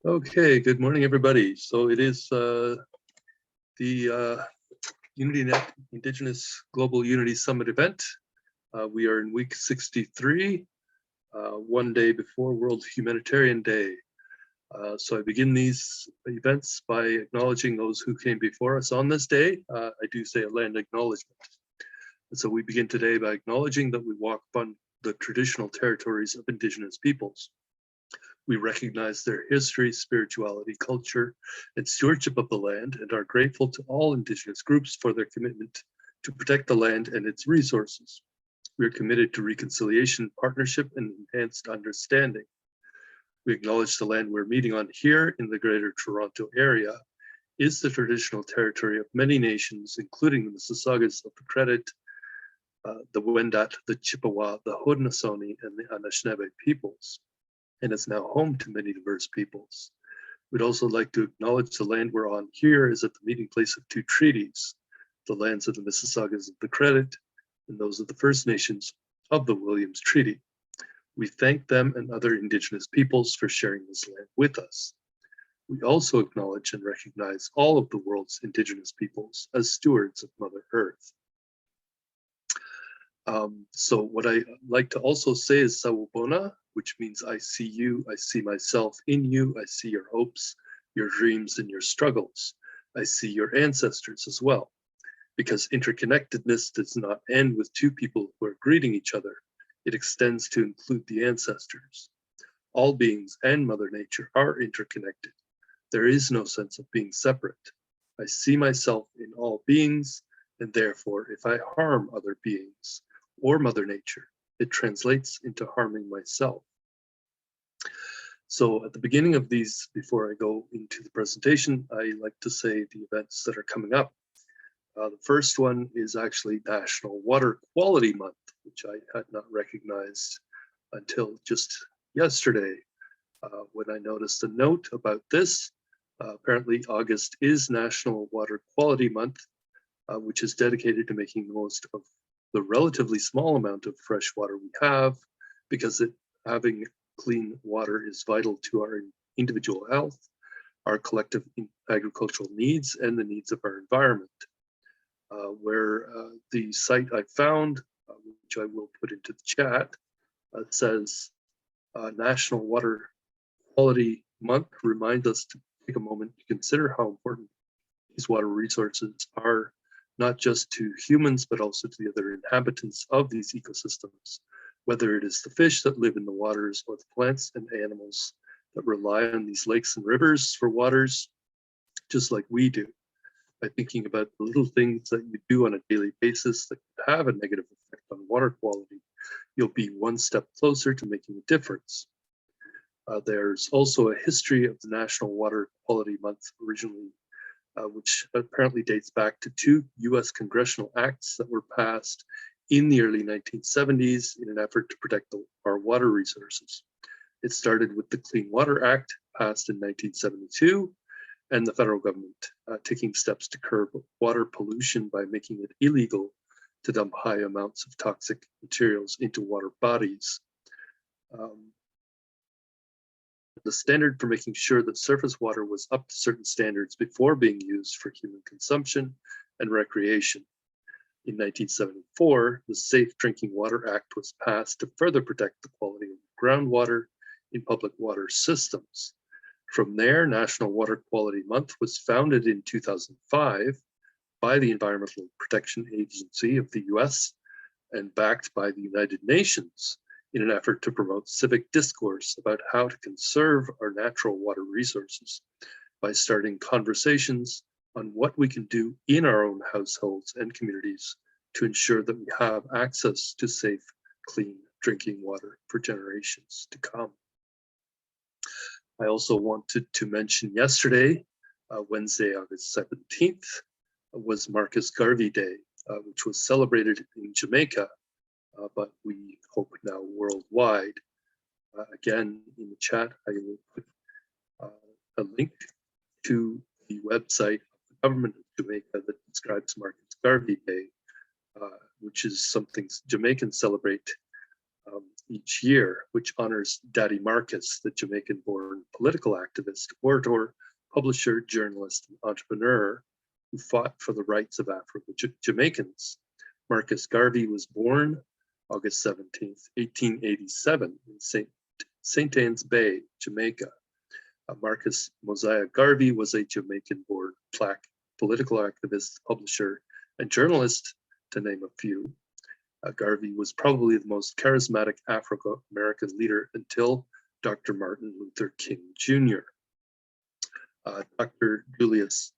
Okay, good morning, everybody. So it is the UnityNet Indigenous Global Unity Summit event. We are in week 63, one day before World Humanitarian Day. So I begin these events by acknowledging those who came before us on this day. I do say a land acknowledgement. And so we begin today by acknowledging that we walk upon the traditional territories of Indigenous peoples. We recognize their history, spirituality, culture, and stewardship of the land, and are grateful to all Indigenous groups for their commitment to protect the land and its resources. We are committed to reconciliation, partnership, and enhanced understanding. We acknowledge the land we're meeting on here in the Greater Toronto Area is the traditional territory of many nations, including the Mississaugas of the Credit, the Wendat, the Chippewa, the Haudenosaunee, and the Anishinaabe peoples, and is now home to many diverse peoples. We'd also like to acknowledge the land we're on here is at the meeting place of two treaties, the lands of the Mississaugas of the Credit and those of the First Nations of the Williams Treaty. We thank them and other Indigenous peoples for sharing this land with us. We also acknowledge and recognize all of the world's Indigenous peoples as stewards of Mother Earth. So what I like to also say is Sawubona, which means I see you, I see myself in you, I see your hopes, your dreams, and your struggles. I see your ancestors as well, because interconnectedness does not end with two people who are greeting each other. It extends to include the ancestors. All beings and Mother Nature are interconnected. There is no sense of being separate. I see myself in all beings, and therefore, if I harm other beings or Mother Nature, it translates into harming myself. So at the beginning of these, before I go into the presentation, I like to say the events that are coming up. The first one is actually National Water Quality Month, which I had not recognized until just yesterday when I noticed a note about this. Apparently August is National Water Quality Month, which is dedicated to making the most of the relatively small amount of fresh water we have, because having clean water is vital to our individual health, our collective agricultural needs, and the needs of our environment. Where the site I found, which I will put into the chat, says National Water Quality Month reminds us to take a moment to consider how important these water resources are, not just to humans, but also to the other inhabitants of these ecosystems, whether it is the fish that live in the waters or the plants and animals that rely on these lakes and rivers for waters, just like we do. By thinking about the little things that you do on a daily basis that have a negative effect on water quality, you'll be one step closer to making a difference. There's also a history of the National Water Quality Month originally, which apparently dates back to two US congressional acts that were passed in the early 1970s in an effort to protect our water resources. It started with the Clean Water Act, passed in 1972, and the federal government taking steps to curb water pollution by making it illegal to dump high amounts of toxic materials into water bodies. The standard for making sure that surface water was up to certain standards before being used for human consumption and recreation. In 1974, the Safe Drinking Water Act was passed to further protect the quality of groundwater in public water systems. From there, National Water Quality Month was founded in 2005 by the Environmental Protection Agency of the US and backed by the United Nations in an effort to promote civic discourse about how to conserve our natural water resources by starting conversations on what we can do in our own households and communities to ensure that we have access to safe, clean drinking water for generations to come. I also wanted to mention yesterday, Wednesday, August 17th, was Marcus Garvey Day, which was celebrated in Jamaica, but we hope now worldwide. Again, in the chat, I will put a link to the website of the government of Jamaica that describes Marcus Garvey Day, which is something Jamaicans celebrate each year, which honors Daddy Marcus, the Jamaican-born political activist, orator, publisher, journalist, and entrepreneur who fought for the rights of Afro-Jamaicans. Marcus Garvey was born August 17th, 1887 in St. Anne's Bay, Jamaica. Marcus Mosiah Garvey was a Jamaican-born Black political activist, publisher, and journalist, to name a few. Garvey was probably the most charismatic Afro-American leader until Dr. Martin Luther King Jr. Dr. Julius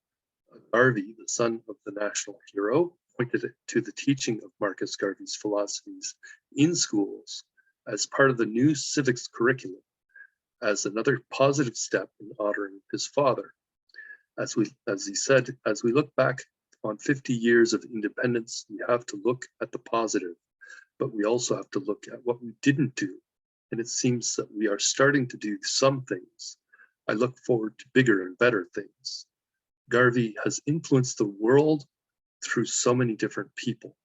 Garvey, the son of the national hero, pointed to the teaching of Marcus Garvey's philosophies in schools as part of the new civics curriculum as another positive step in honoring his father. As he said, as we look back on 50 years of independence, we have to look at the positive, but we also have to look at what we didn't do. And it seems that we are starting to do some things. I look forward to bigger and better things. Garvey has influenced the world through so many different people.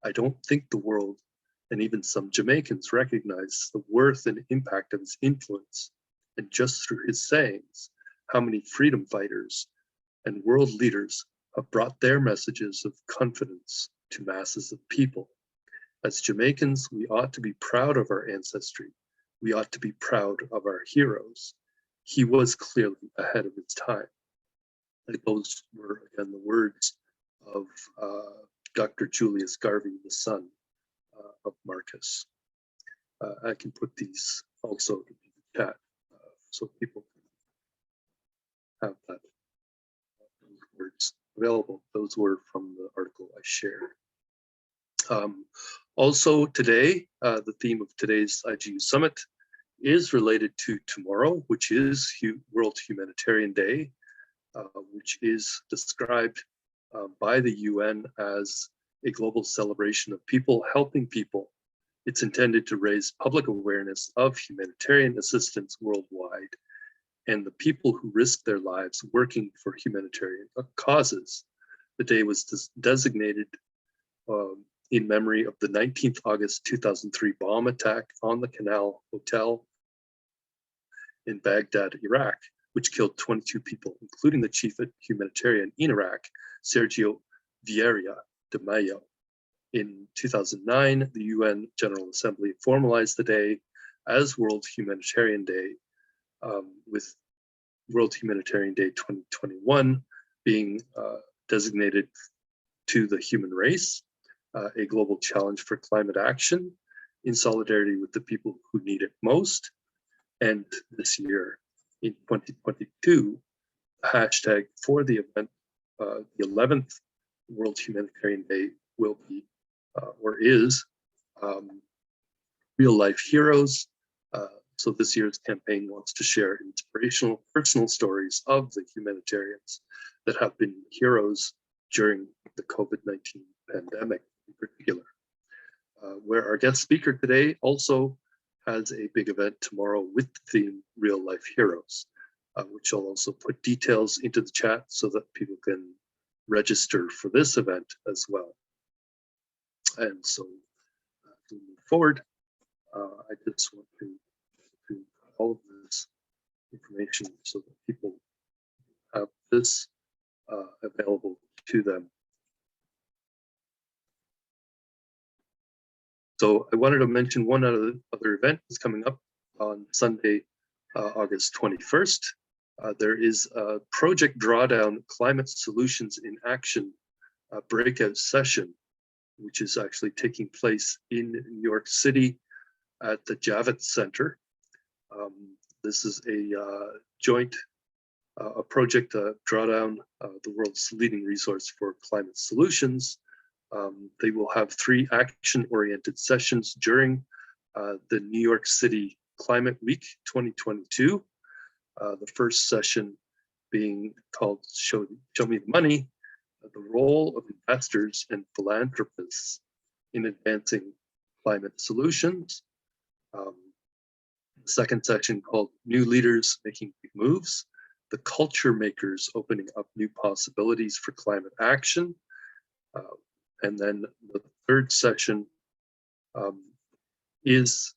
I don't think the world, and even some Jamaicans, recognize the worth and impact of his influence. And just through his sayings, how many freedom fighters and world leaders have brought their messages of confidence to masses of people. As Jamaicans, we ought to be proud of our ancestry. We ought to be proud of our heroes. He was clearly ahead of his time. Those were, again, the words of Dr. Julius Garvey, the son of Marcus. I can put these also in the chat so people can have that those words available. Those were from the article I shared. Also today, the theme of today's IGU Summit is related to tomorrow, which is World Humanitarian Day, which is described by the UN as a global celebration of people helping people. It's intended to raise public awareness of humanitarian assistance worldwide and the people who risk their lives working for humanitarian causes. The day was designated in memory of the 19th August 2003 bomb attack on the Canal Hotel in Baghdad, Iraq, which killed 22 people, including the chief humanitarian in Iraq, Sergio Vieira de Mayo. In 2009, the UN General Assembly formalized the day as World Humanitarian Day, with World Humanitarian Day 2021 being designated to the human race, a global challenge for climate action in solidarity with the people who need it most. And this year, in 2022, the hashtag for the event, the 11th World Humanitarian Day, will be or is real life heroes. So this year's campaign wants to share inspirational personal stories of the humanitarians that have been heroes during the COVID-19 pandemic in particular. Where our guest speaker today also has a big event tomorrow with the theme Real Life Heroes, which I'll also put details into the chat so that people can register for this event as well. And so to move forward, I just want to all of this information so that people have this available to them. So I wanted to mention one other event is coming up on Sunday, August 21st. There is a Project Drawdown Climate Solutions in Action breakout session, which is actually taking place in New York City at the Javits Center. This is a joint project, Drawdown, the world's leading resource for climate solutions. They will have 3 action-oriented sessions during the New York City Climate Week 2022. The first session being called Show Me the Money, the role of investors and philanthropists in advancing climate solutions. The second section called New Leaders Making Big Moves, the culture makers opening up new possibilities for climate action. And then the third session is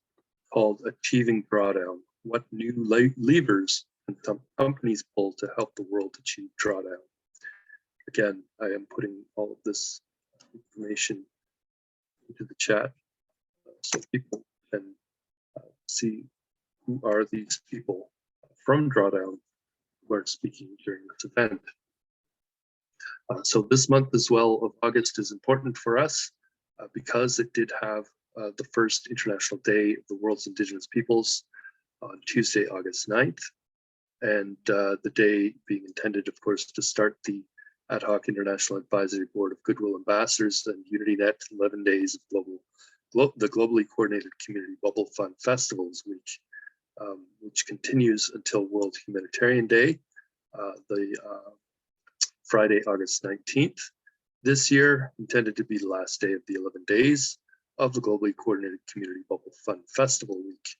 called Achieving Drawdown: What New Levers can Companies Pull to Help the World Achieve Drawdown. Again, I am putting all of this information into the chat so people can see who are these people from Drawdown who are speaking during this event. So this month as well of August is important for us because it did have the first International Day of the World's Indigenous Peoples on Tuesday, August 9th. And the day being intended, of course, to start the Ad Hoc International Advisory Board of Goodwill Ambassadors and UnityNet 11 days of the Globally Coordinated Community Bubble Fund Festivals Week, which continues until World Humanitarian Day, the Friday, August 19th. This year, intended to be the last day of the 11 days of the Globally Coordinated Community Bubble Fund Festival Week,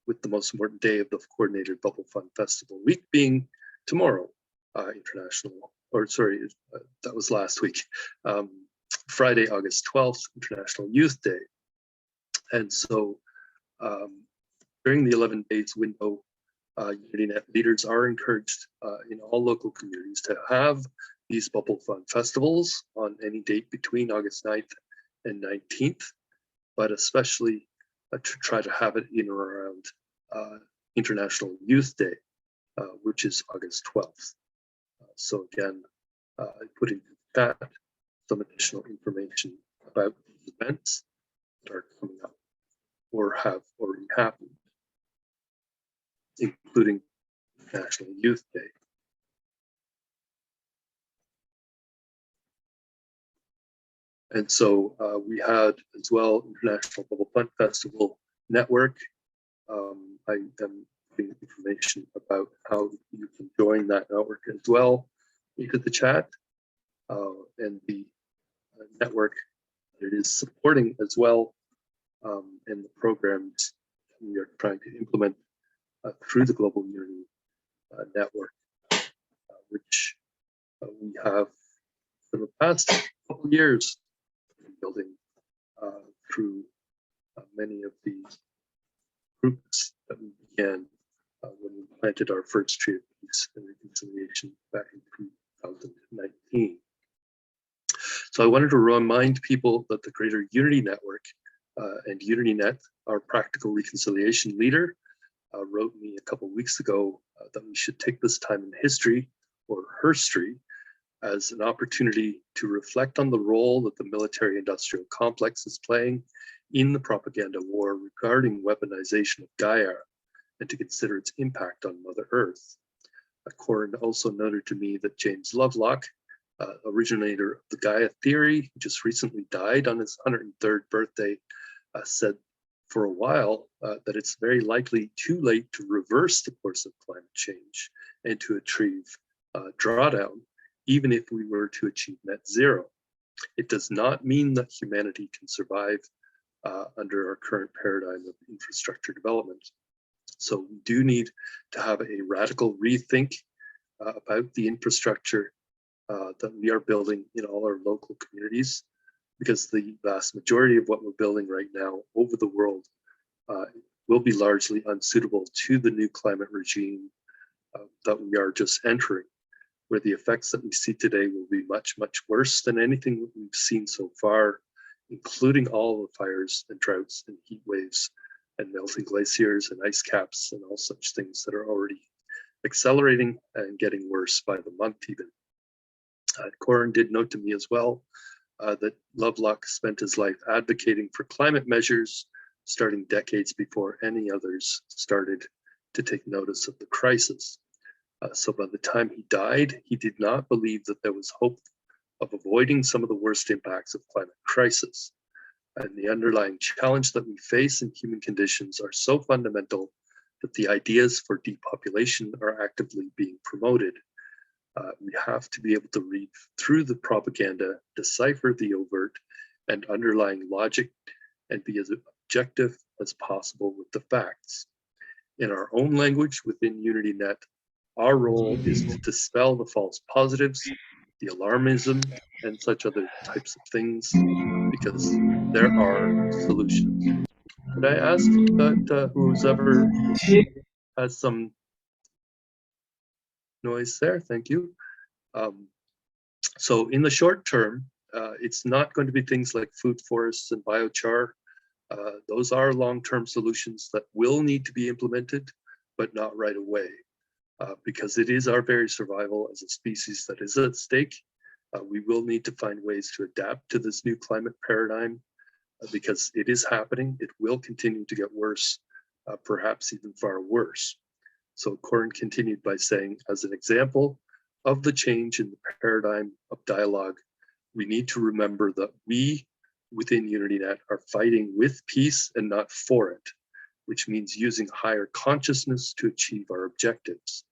with the most important day of the Coordinated Bubble Fund Festival Week being tomorrow, that was last week, Friday, August 12th, International Youth Day. And so during the 11 days window, UnityNet leaders are encouraged in all local communities to have these Bubble Fund festivals on any date between August 9th and 19th, but especially to try to have it in or around International Youth Day, which is August 12th. So again, I put into the chat some additional information about these events that are coming up or have already happened, including National Youth Day. And so we had as well International Bubble Fund Festival Network. I am putting information about how you can join that network as well into the chat, and the network that it is supporting as well, and the programs we are trying to implement through the Global Unity Network, which we have for the past couple of years been building through many of these groups that we began when we planted our first tree of peace and reconciliation back in 2019. So I wanted to remind people that the Greater Unity Network and UnityNet, our practical reconciliation leader, wrote me a couple of weeks ago that we should take this time in history, or herstory, as an opportunity to reflect on the role that the military-industrial complex is playing in the propaganda war regarding weaponization of Gaia, and to consider its impact on Mother Earth. Corin also noted to me that James Lovelock, originator of the Gaia theory, who just recently died on his 103rd birthday, said for a while that it's very likely too late to reverse the course of climate change and to achieve drawdown, even if we were to achieve net zero. It does not mean that humanity can survive under our current paradigm of infrastructure development. So we do need to have a radical rethink about the infrastructure that we are building in all our local communities, because the vast majority of what we're building right now over the world will be largely unsuitable to the new climate regime that we are just entering, where the effects that we see today will be much, much worse than anything that we've seen so far, including all the fires and droughts and heat waves and melting glaciers and ice caps and all such things that are already accelerating and getting worse by the month even. Corin did note to me as well that Lovelock spent his life advocating for climate measures starting decades before any others started to take notice of the crisis. So by the time he died, he did not believe that there was hope of avoiding some of the worst impacts of climate crisis. And the underlying challenge that we face in human conditions are so fundamental that the ideas for depopulation are actively being promoted. We have to be able to read through the propaganda, decipher the overt and underlying logic, and be as objective as possible with the facts. In our own language within UnityNet, our role is to dispel the false positives, the alarmism, and such other types of things, because there are solutions. Could I ask that who's ever has some noise there? Thank you. So in the short term, it's not going to be things like food forests and biochar. Those are long-term solutions that will need to be implemented, but not right away, because it is our very survival as a species that is at stake. We will need to find ways to adapt to this new climate paradigm because it is happening. It will continue to get worse, perhaps even far worse. So Corin continued by saying, as an example of the change in the paradigm of dialogue, we need to remember that we within UnityNet are fighting with peace and not for it, which means using higher consciousness to achieve our objectives.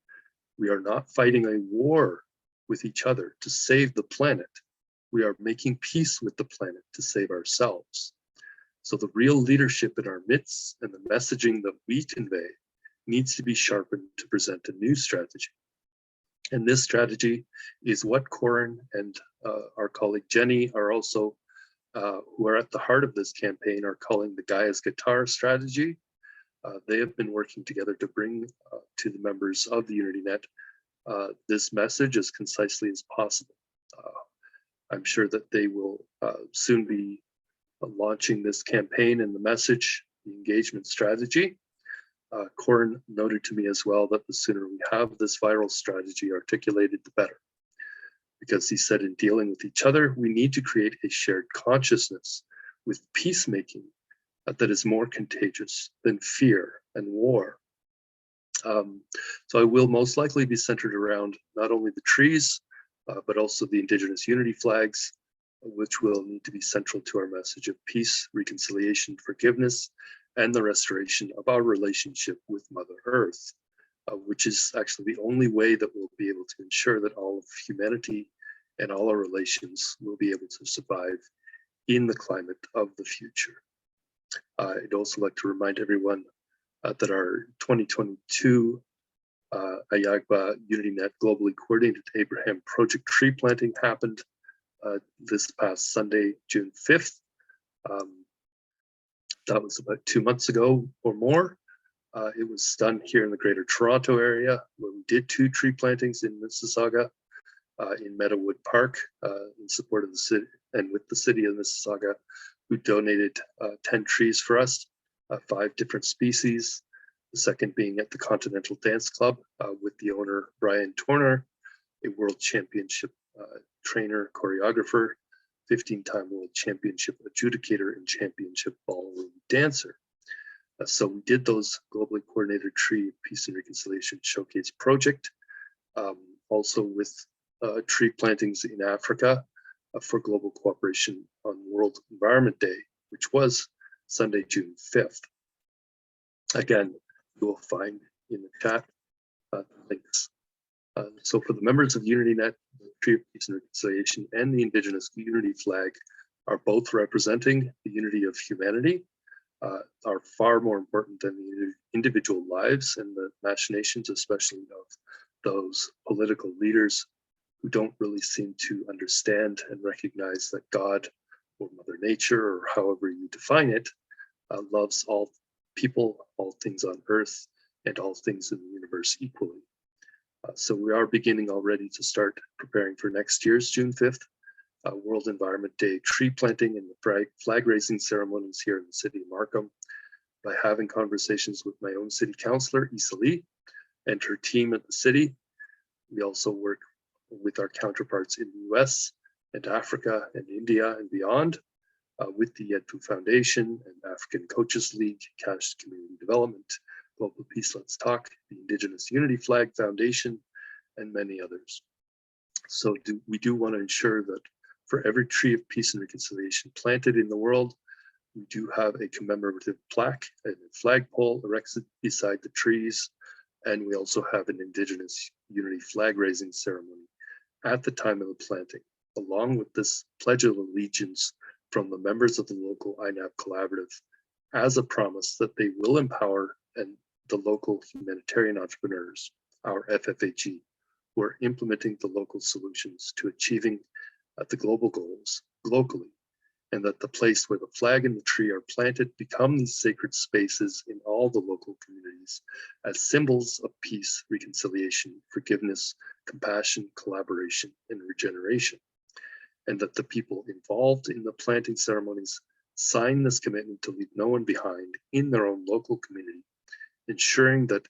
We are not fighting a war with each other to save the planet. We are making peace with the planet to save ourselves. So the real leadership in our midst and the messaging that we convey needs to be sharpened to present a new strategy. And this strategy is what Corin and our colleague Jenny are also, who are at the heart of this campaign, are calling the Gaia's Guitar strategy. They have been working together to bring to the members of the UnityNet this message as concisely as possible. I'm sure that they will soon be launching this campaign and the message, the engagement strategy. Corin noted to me as well that the sooner we have this viral strategy articulated, the better. Because he said in dealing with each other, we need to create a shared consciousness with peacemaking that is more contagious than fear and war. So I will most likely be centered around not only the trees, but also the Indigenous unity flags, which will need to be central to our message of peace, reconciliation, forgiveness, and the restoration of our relationship with Mother Earth, which is actually the only way that we'll be able to ensure that all of humanity and all our relations will be able to survive in the climate of the future. I'd also like to remind everyone that our 2022 AHIABGA UnityNet globally coordinated Abraham project tree planting happened this past Sunday, June 5th. That was about 2 months ago or more. It was done here in the Greater Toronto area, where we did 2 tree plantings in Mississauga, in Meadowood Park, in support of the city and with the city of Mississauga, who donated 10 trees for us, 5 different species. The second being at the Continental Dance Club with the owner, Brian Torner, a world championship trainer, choreographer, 15-time world championship adjudicator and championship ballroom dancer. So we did those globally coordinated tree peace and reconciliation showcase project, also with tree plantings in Africa for global cooperation on World Environment Day, which was Sunday, June 5th. Again, you will find in the chat links. So for the members of UnityNet, the Tree of Peace and Reconciliation and the Indigenous Unity flag are both representing the unity of humanity, are far more important than the individual lives and the machinations, especially of those political leaders who don't really seem to understand and recognize that God or Mother Nature, or however you define it, loves all people, all things on earth, and all things in the universe equally. So we are beginning already to start preparing for next year's June 5th World Environment Day tree planting and the flag raising ceremonies here in the city of Markham by having conversations with my own city councillor, Issa Lee, and her team at the city. We also work with our counterparts in the US and Africa and India and beyond with the Yedfu Foundation and African Coaches League, Cash Community Development, Global Peace Let's Talk, the Indigenous Unity Flag Foundation, and many others. So we do want to ensure that for every tree of peace and reconciliation planted in the world, we do have a commemorative plaque and a flagpole erected beside the trees. And we also have an Indigenous Unity flag raising ceremony at the time of the planting, along with this Pledge of Allegiance from the members of the local INAP collaborative as a promise that they will empower the local humanitarian entrepreneurs, our FFHE, who are implementing the local solutions to achieving the global goals locally, and that the place where the flag and the tree are planted become these sacred spaces in all the local communities as symbols of peace, reconciliation, forgiveness, compassion, collaboration, and regeneration. And that the people involved in the planting ceremonies sign this commitment to leave no one behind in their own local community, ensuring that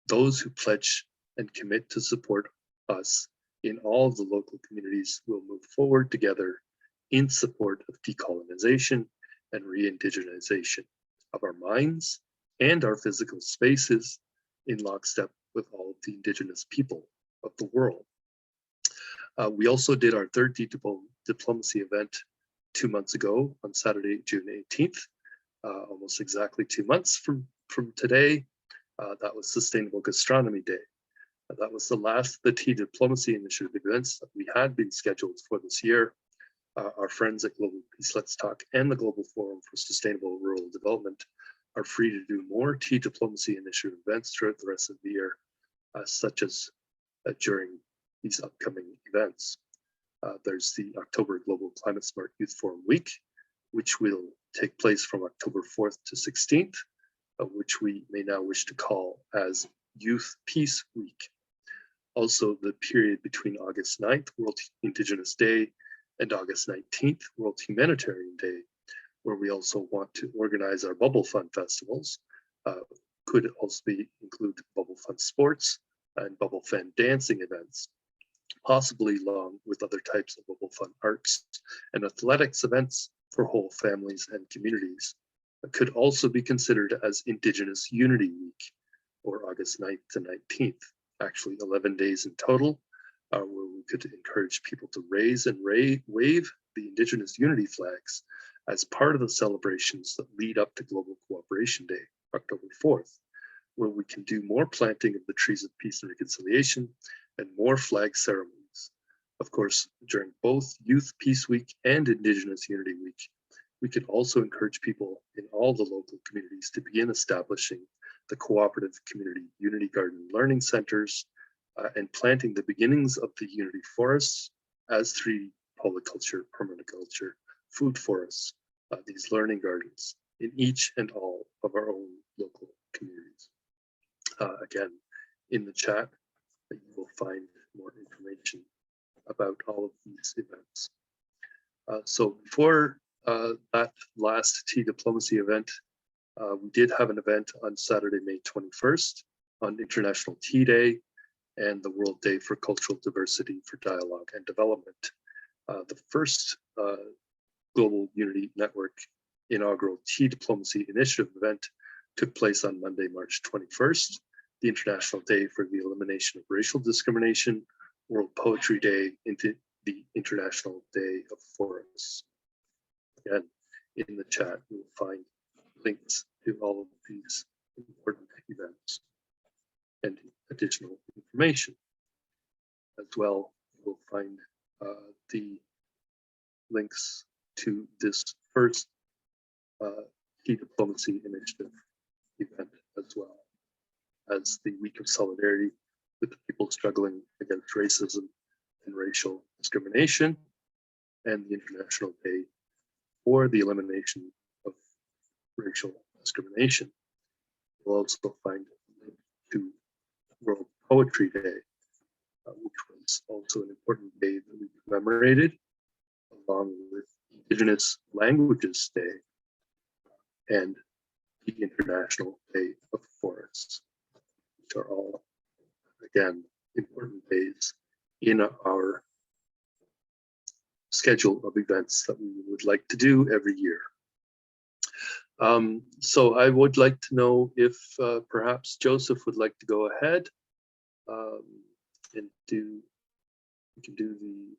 those who pledge and commit to support us in all of the local communities will move forward together in support of decolonization and re-indigenization of our minds and our physical spaces in lockstep with all of the Indigenous people of the world. We also did our third diplomacy event 2 months ago on Saturday, June 18th, almost exactly 2 months from today. That was Sustainable Gastronomy Day. That was the last of the Tea Diplomacy Initiative events that we had been scheduled for this year. Our friends at Global Peace Let's Talk and the Global Forum for Sustainable Rural Development are free to do more Tea Diplomacy Initiative events throughout the rest of the year, such as during these upcoming events. There's the October Global Climate Smart Youth Forum Week, which will take place from October 4th to 16th, which we may now wish to call as Youth Peace Week. Also, the period between August 9th, World Indigenous Day, and August 19th, World Humanitarian Day, where we also want to organize our Bubble Fun festivals, could also include Bubble Fun sports and Bubble Fun dancing events, possibly along with other types of Bubble Fun arts and athletics events for whole families and communities. It could also be considered as Indigenous Unity Week, or August 9th to 19th, actually 11 days in total, where we could encourage people to raise and wave the Indigenous Unity flags as part of the celebrations that lead up to Global Cooperation Day, October 4th, where we can do more planting of the trees of peace and reconciliation and more flag ceremonies. Of course, during both Youth Peace Week and Indigenous Unity Week, we could also encourage people in all the local communities to begin establishing the cooperative community Unity Garden Learning Centers and planting the beginnings of the Unity Forests as 3D polyculture, permaculture, food forests, these learning gardens in each and all of our own local communities. Again, in the chat, you will find more information about all of these events. So before that last Tea Diplomacy event, we did have an event on Saturday, May 21st on International Tea Day and the World Day for Cultural Diversity for Dialogue and Development. The first Global Unity Network inaugural Tea Diplomacy Initiative event took place on Monday, March 21st, the International Day for the Elimination of Racial Discrimination, World Poetry Day, into the International Day of Forests. Again, in the chat, you will find links to all of these important events and additional information. As well, you will find the links to this first Tea Diplomacy Initiative event, as well as the Week of Solidarity with the people struggling against racism and racial discrimination, and the International Day for the Elimination of Racial Discrimination. You'll also find a link to World Poetry Day, which was also an important day that we commemorated, along with Indigenous Languages Day and the International Day of Forests, which are all, again, important days in our schedule of events that we would like to do every year. So I would like to know if perhaps Joseph would like to go ahead and we can do the,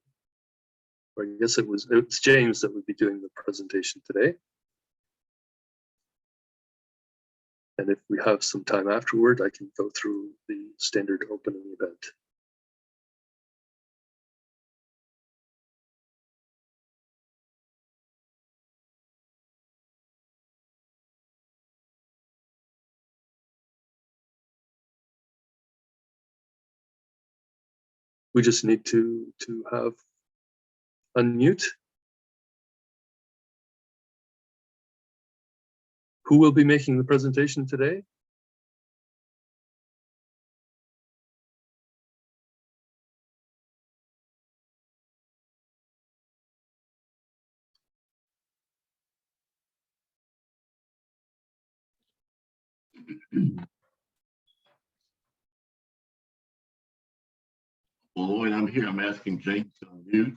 or I guess it's James that would be doing the presentation today. And if we have some time afterward, I can go through the standard opening event. We just need to have unmute. Who will be making the presentation today? Well, Lloyd, I'm here. I'm asking James to unmute.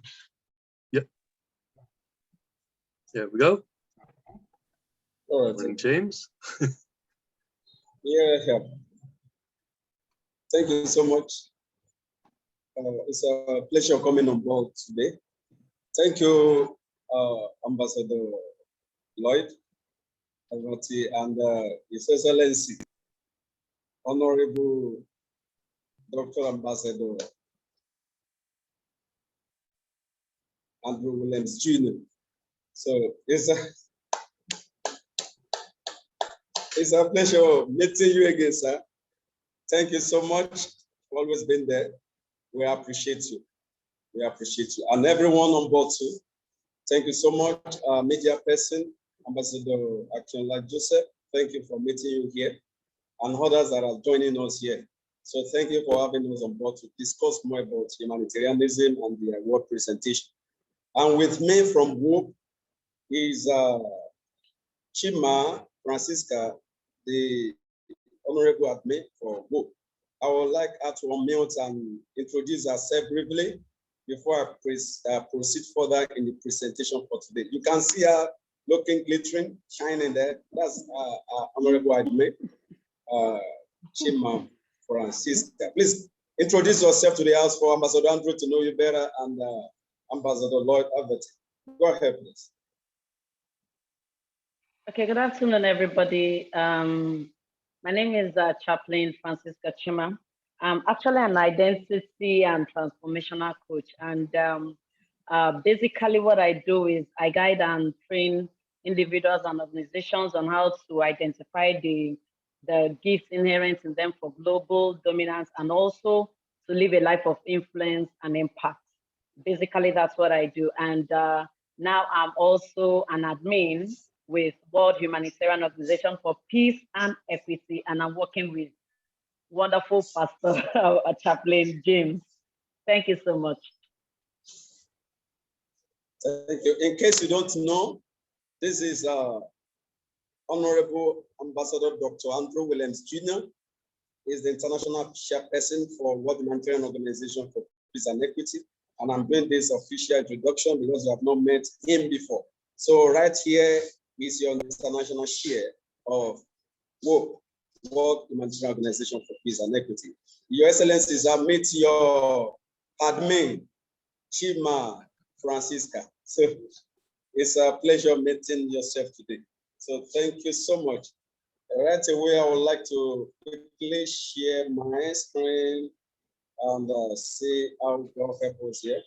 Yep. There we go. All right. Morning, James. Yeah. Thank you so much. It's a pleasure coming on board today. Thank you, Ambassador Lloyd, and His Excellency, Honorable Dr. Ambassador Andrew Williams Jr. So it's a pleasure meeting you again, sir. Thank you so much for always being there. We appreciate you. We appreciate you. And everyone on board too. Thank you so much, media person, Ambassador Akinola Joseph. Thank you for meeting you here, and others that are joining us here. So thank you for having us on board to discuss more about humanitarianism and the award presentation. And with me from WOP is Chima Francisca, the Honorable Admin for WOP. I would like her to unmute and introduce herself briefly before I proceed further in the presentation for today. You can see her looking glittering, shining there. That's Honorable Admin, Chima Francisca. Please introduce yourself to the house for Ambassador Andrew to know you better, and Ambassador Lloyd Abbott. Go ahead, please. Okay, good afternoon, everybody. My name is Chaplain Francisca Chima. I'm actually an identity and transformational coach. And basically what I do is I guide and train individuals and organizations on how to identify the gifts inherent in them for global dominance, and also to live a life of influence and impact. Basically, that's what I do. And now I'm also an admin with World Humanitarian Organization for Peace and Equity, and I'm working with wonderful Pastor Chaplain James. Thank you so much. Thank you. In case you don't know, this is Honorable Ambassador Dr. Andrew Williams Jr. He's the international chairperson for World Humanitarian Organization for Peace and Equity, and I'm doing this official introduction because you have not met him before. So right here is your international chair of WOP, World Humanitarian Organization for Peace and Equity. Your Excellencies, I meet your admin, Chima Francisca. So it's a pleasure meeting yourself today. So thank you so much. Right away, I would like to quickly share my screen and see how God help us here.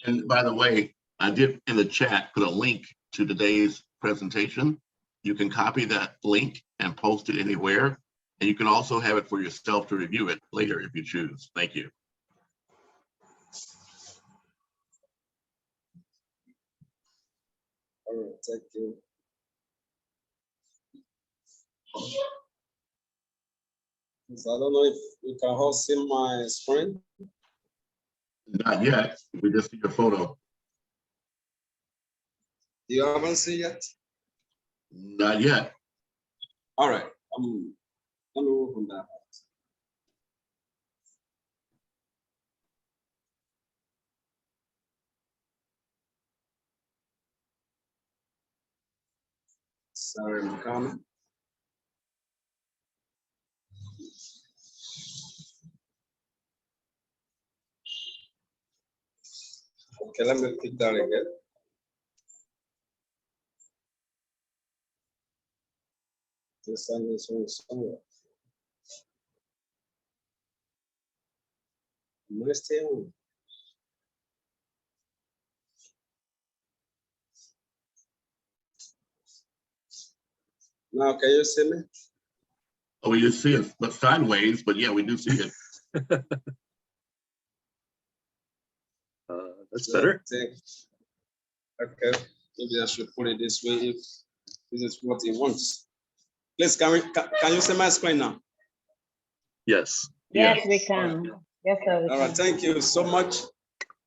And by the way, I did in the chat put a link to today's presentation. You can copy that link and post it anywhere. And you can also have it for yourself to review it later if you choose. Thank you. All right, thank you. So I don't know if you can all see my screen. Not yet. We just see your photo. You haven't seen yet? Not yet. All right. Let me open that. Sorry, I'm coming. Okay, let me click that again. This one is somewhere. Stay on. Now, can you see me? Oh, we just see it, but sideways, but yeah, we do see it. That's better. Okay, maybe I should put it this way. If This is what he wants. Please, can you see my screen now? Yes. Yes, we can. Yes, sir. We All right, can. thank you so much.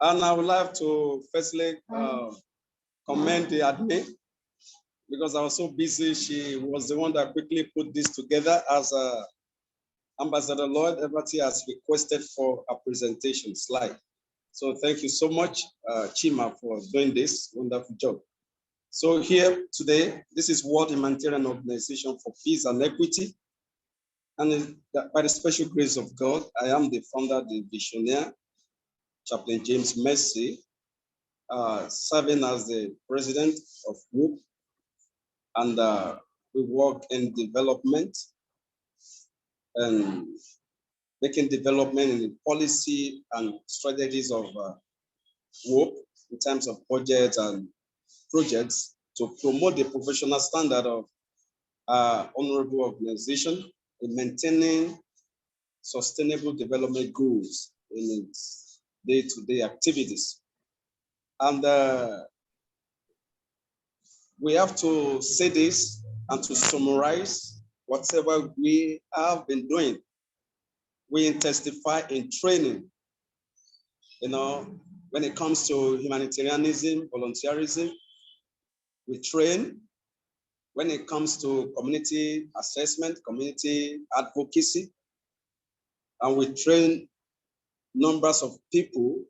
And I would like to firstly commend the admin because I was so busy. She was the one that quickly put this together as Ambassador Lloyd Everty has requested for a presentation slide. So thank you so much, Chima, for doing this wonderful job. So here today, this is World Humanitarian Organization for Peace and Equity. And by the special grace of God, I am the founder, the visionary, Chaplain James Mercy, serving as the president of WHOOP. And we work in development and making development in the policy and strategies of WHOOP in terms of budget and projects to promote the professional standard of honorable organization in maintaining sustainable development goals in its day-to-day activities. And we have to say this and to summarize whatever we have been doing. We intensify in training, when it comes to humanitarianism, volunteerism, we train. When it comes to community assessment, community advocacy, and we train numbers of people.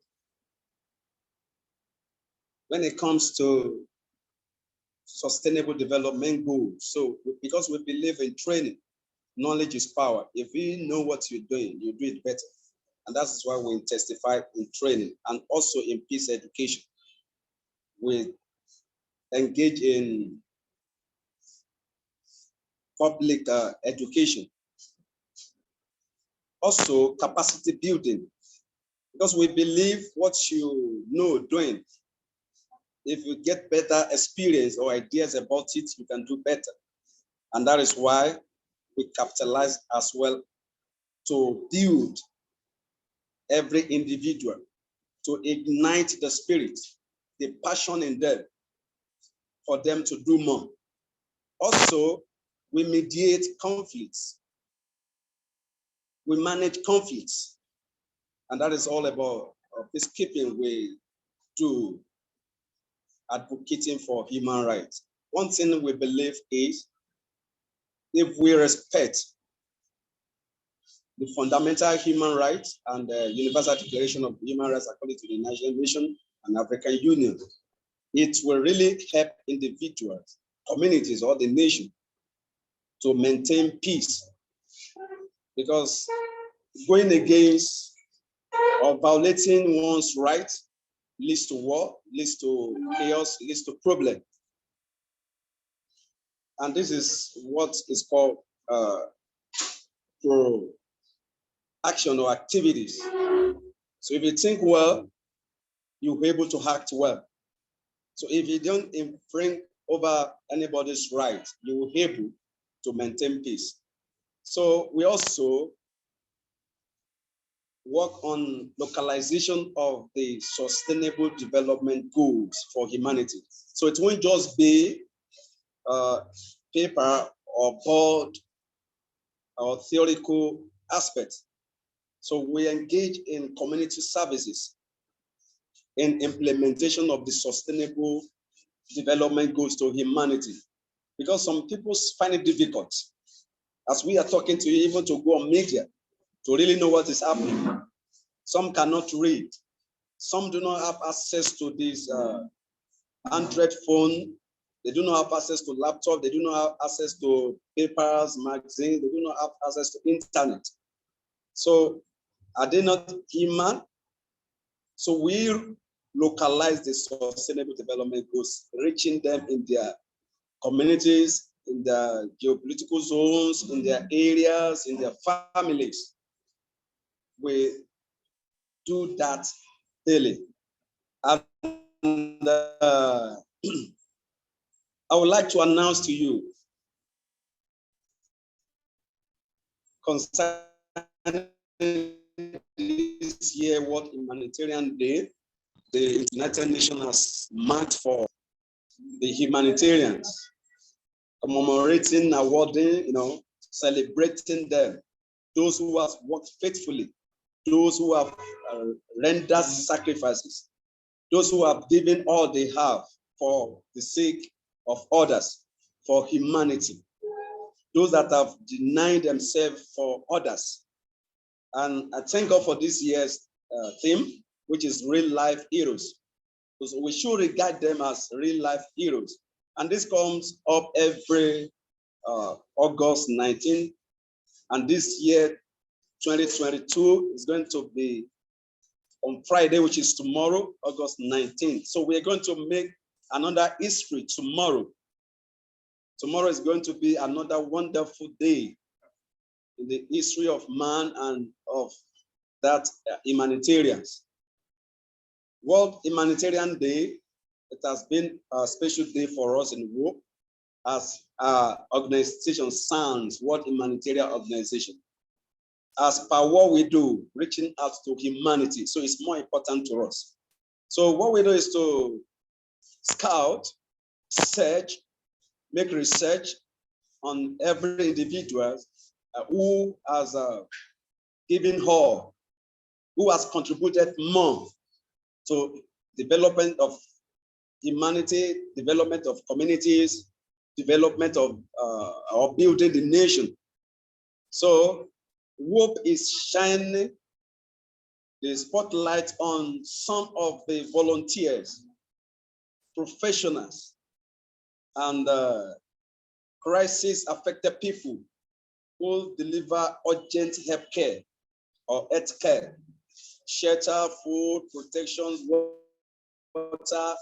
When it comes to sustainable development goals, so because we believe in training, knowledge is power. If you know what you're doing, you do it better. And that's why we testify in training and also in peace education. We engage in public education. Also capacity building, because we believe what you know doing, if you get better experience or ideas about it, you can do better. And that is why we capitalize as well to build every individual, to ignite the spirit, the passion in them, for them to do more. Also, we mediate conflicts. We manage conflicts. And that is all about peacekeeping we do, advocating for human rights. One thing we believe is if we respect the fundamental human rights and the Universal Declaration of Human Rights according to the United Nations and African Union, it will really help individuals, communities, or the nation to maintain peace. Because going against or violating one's rights leads to war, leads to chaos, leads to problem. And this is what is called action or activities. So if you think well, you'll be able to act well. So if you don't infringe over anybody's right, you will be able to maintain peace. So we also work on localization of the sustainable development goals for humanity. So it won't just be paper or board or theoretical aspects. So we engage in community services in implementation of the sustainable development goals to humanity. Because some people find it difficult, as we are talking to you, even to go on media, to really know what is happening. Some cannot read. Some do not have access to this Android phone. They do not have access to laptop. They do not have access to papers, magazines. They do not have access to internet. So are they not human? So we localize the sustainable development goals, reaching them in their communities, in their geopolitical zones, in their areas, in their families. We do that daily. And I would like to announce to you concerning this year World Humanitarian Day, the United Nations has marked for the humanitarians. commemorating, awarding, celebrating them. Those who have worked faithfully, those who have rendered sacrifices, those who have given all they have for the sake of others, for humanity, those that have denied themselves for others. And I thank God for this year's theme, which is real life heroes. Because we should regard them as real life heroes. And this comes up every August 19th. And this year, 2022, is going to be on Friday, which is tomorrow, August 19th. So we're going to make another history tomorrow. Tomorrow is going to be another wonderful day in the history of man and of that humanitarians. World Humanitarian Day, it has been a special day for us in WOP as our organization sounds, World Humanitarian Organization. As per what we do, reaching out to humanity. So it's more important to us. So what we do is to scout, search, make research on every individual who has given all, who has contributed more to development of humanity, development of communities, development of or building the nation. So WOP is shining the spotlight on some of the volunteers, professionals, and crisis-affected people who deliver urgent health care or health care, shelter, food, protection, water,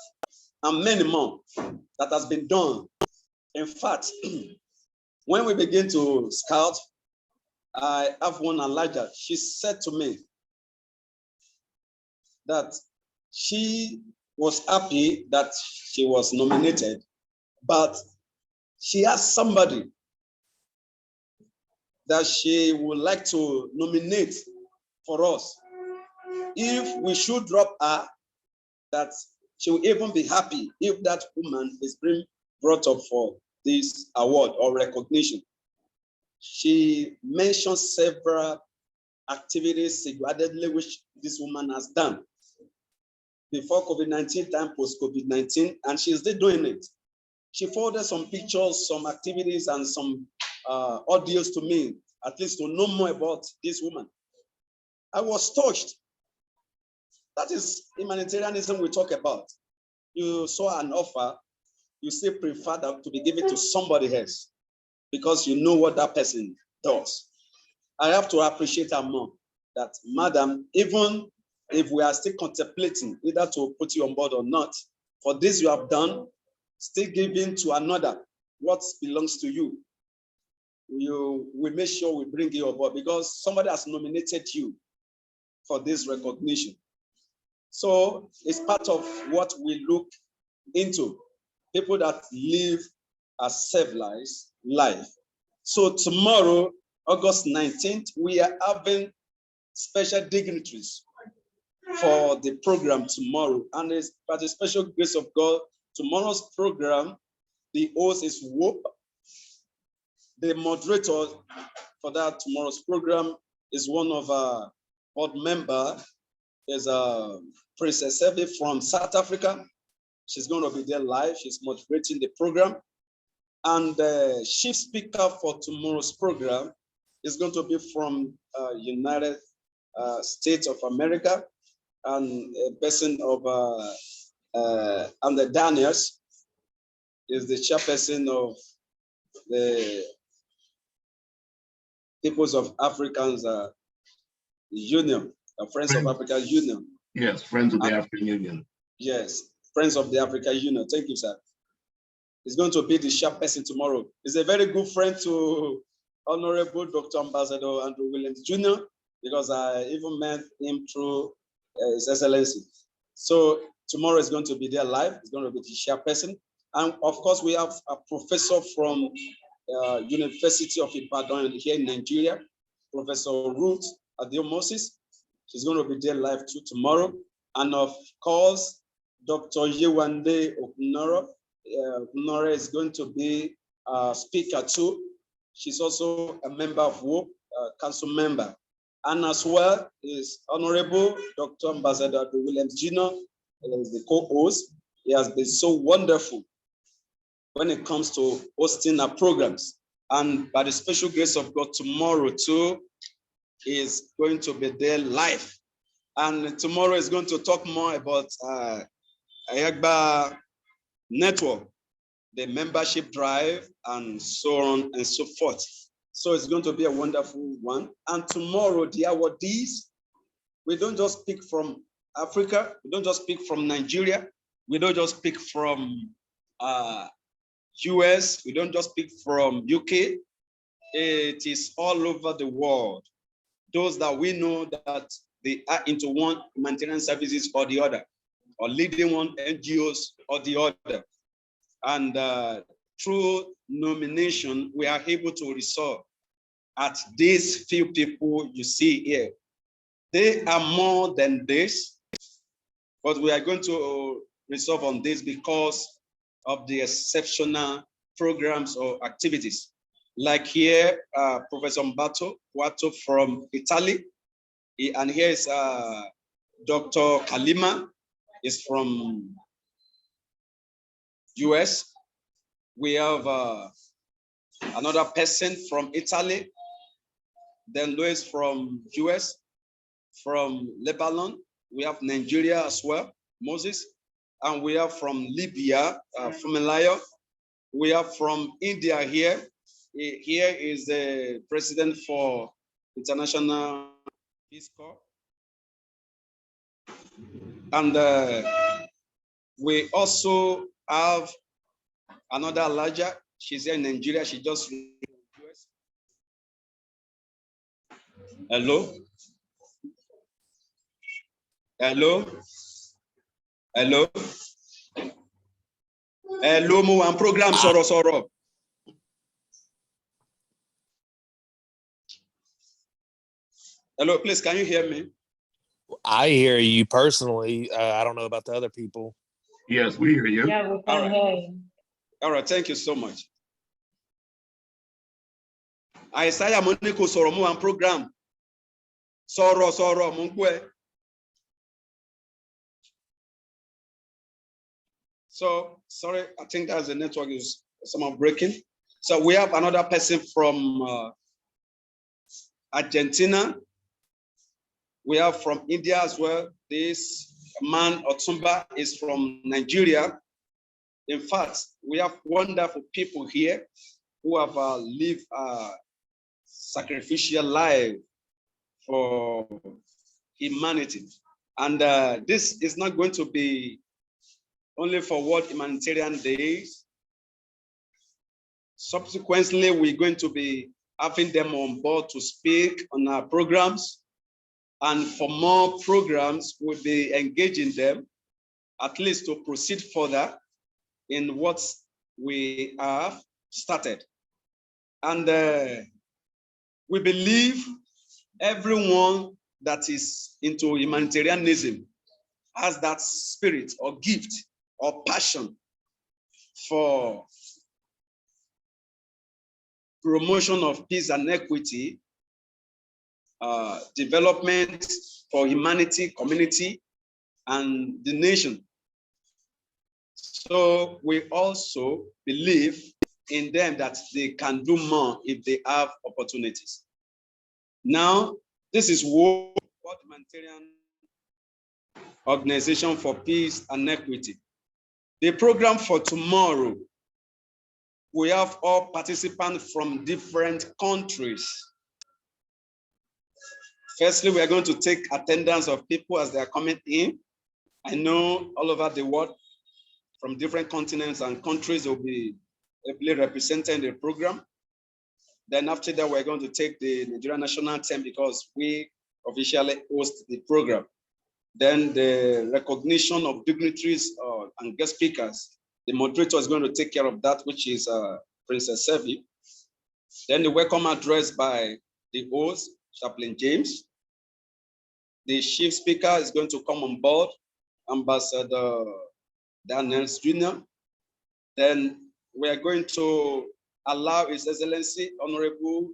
and many more that has been done. In fact, when we begin to scout, I have one Elijah. She said to me that she was happy that she was nominated, but she has somebody that she would like to nominate for us. If we should drop her, that she will even be happy if that woman is being brought up for this award or recognition. She mentioned several activities single-handedly which this woman has done before COVID-19 time, post-COVID-19, and she's still doing it. She forwarded some pictures, some activities, and some audios to me, at least to know more about this woman. I was touched. That is humanitarianism we talk about. You saw an offer, you still prefer that to be given to somebody else because you know what that person does. I have to appreciate her more that, madam, even if we are still contemplating either to put you on board or not, for this you have done, still giving to another what belongs to you. We make sure we bring you on board because somebody has nominated you for this recognition. So it's part of what we look into, people that live a civilized life. So tomorrow, August 19th, we are having special dignitaries for the program tomorrow. And it's by the special grace of God, tomorrow's program, the host is WOP. The moderator for that tomorrow's program is one of our board member, is Princess Sevi from South Africa. She's going to be there live. She's moderating the program. And the chief speaker for tomorrow's program is going to be from United States of America, and a person of Under Daniels is the chairperson of the Peoples of Africans Union, Friends of Africa Union. Yes, Friends of the African Union. Yes, Friends of the African Union. Thank you, sir. He's going to be the chairperson tomorrow. He's a very good friend to Honorable Dr. Ambassador Andrew Williams Jr. because I even met him through His Excellency. So tomorrow is going to be there live. He's going to be the chairperson. And of course, we have a professor from University of Ibadan here in Nigeria, Professor Ruth Adeomosis. She's going to be there live too tomorrow. And of course, Dr. Yewande Okunoro is going to be speaker too. She's also a member of WOP, council member. And as well is Honorable Dr. Ambassador Williams Jr. is the co-host. He has been so wonderful when it comes to hosting our programs. And by the special grace of God, tomorrow too is going to be there live. And tomorrow is going to talk more about AHIABGA network, the membership drive, and so on and so forth. So it's going to be a wonderful one. And tomorrow, the awardees, we don't just speak from Africa, we don't just speak from Nigeria, we don't just speak from US, we don't just speak from UK. It is all over the world. Those that we know that they are into one humanitarian services or the other, or leading one NGOs or the other. And through nomination, we are able to resolve at these few people you see here. They are more than this, but we are going to resolve on this because of the exceptional programs or activities. Like here, Professor Mbato Wato from Italy, and here is Dr. Kalima is from US. We have another person from Italy, then Louis from US, from Lebanon. We have Nigeria as well, Moses, and we have from Libya, Fumilayo. We have from India here. Here is the president for International Peace Corps. And we also have another Elijah. She's here in Nigeria. She just US. Hello. Hello. Hello. Hello, mo one program soro. Hello, please, can you hear me? I hear you personally. I don't know about the other people. Yes, we hear you. Yeah, we can hear you. All right, thank you so much. Isaiah Moniko soro mo one program. Soro munkwe. So sorry, I think that's the network is somehow breaking. So we have another person from Argentina. We have from India as well. This man Otumba is from Nigeria. In fact, we have wonderful people here who have lived a sacrificial life for humanity. And this is not going to be only for World Humanitarian Days. Subsequently, we're going to be having them on board to speak on our programs. And for more programs, we'll be engaging them, at least to proceed further in what we have started. And we believe everyone that is into humanitarianism has that spirit or gift or passion for promotion of peace and equity, development for humanity, community, and the nation. So we also believe in them that they can do more if they have opportunities. Now, this is World Humanitarian Organization for Peace and Equity. The program for tomorrow, we have all participants from different countries. Firstly, we are going to take attendance of people as they are coming in. I know all over the world, from different continents and countries will be represented in the program. Then after that, we're going to take the Nigerian national anthem because we officially host the program. Then the recognition of dignitaries and guest speakers. The moderator is going to take care of that, which is Princess Sevi. Then the welcome address by the host, Chaplain James. The chief speaker is going to come on board, Ambassador Daniels Jr. Then we are going to allow His Excellency Honorable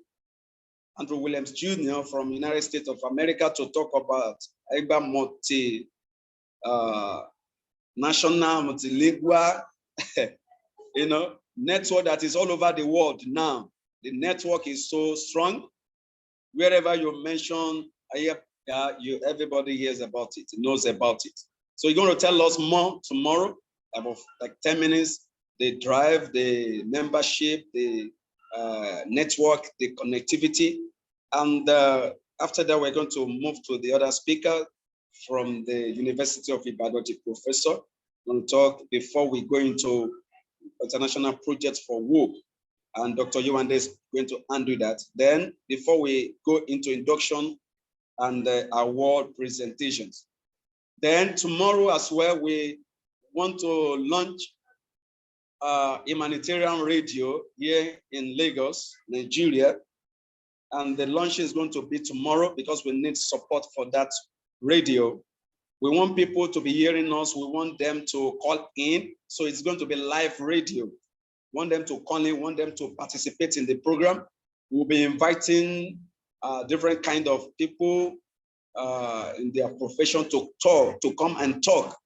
Andrew Williams Jr. from United States of America to talk about AHIABGA national multilingual network that is all over the world now. The network is so strong. Wherever you mention AHIABGA, everybody hears about it, knows about it. So you're going to tell us more tomorrow, about like 10 minutes, the drive, the membership, the network, the connectivity. And after that, we're going to move to the other speaker from the University of Ibadan, the professor. We'll talk before we go into international projects for WOP. And Dr. Yewande is going to undo that. Then before we go into induction and award presentations. Then tomorrow as well, we want to launch humanitarian radio here in Lagos, Nigeria. And the launch is going to be tomorrow because we need support for that radio. We want people to be hearing us. We want them to call in. So it's going to be live radio. We want them to call in, want them to participate in the program. We'll be inviting different kind of people in their profession to talk, to come and talk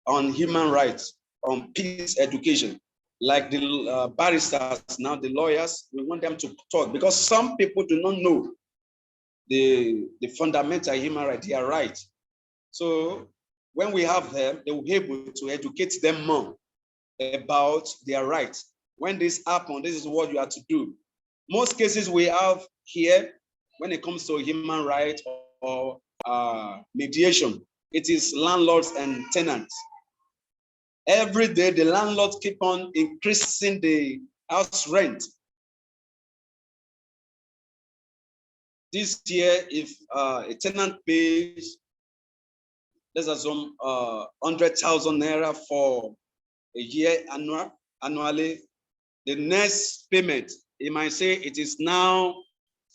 on human rights, on peace education. Like the barristers, now the lawyers, we want them to talk because some people do not know the fundamental human rights, their rights. So when we have them, they will be able to educate them more about their rights. When this happens, this is what you have to do. Most cases we have here, when it comes to human rights or mediation, it is landlords and tenants. Every day, the landlords keep on increasing the house rent. This year, if a tenant pays, let's assume 100,000 naira for a year annually, the next payment, he might say it is now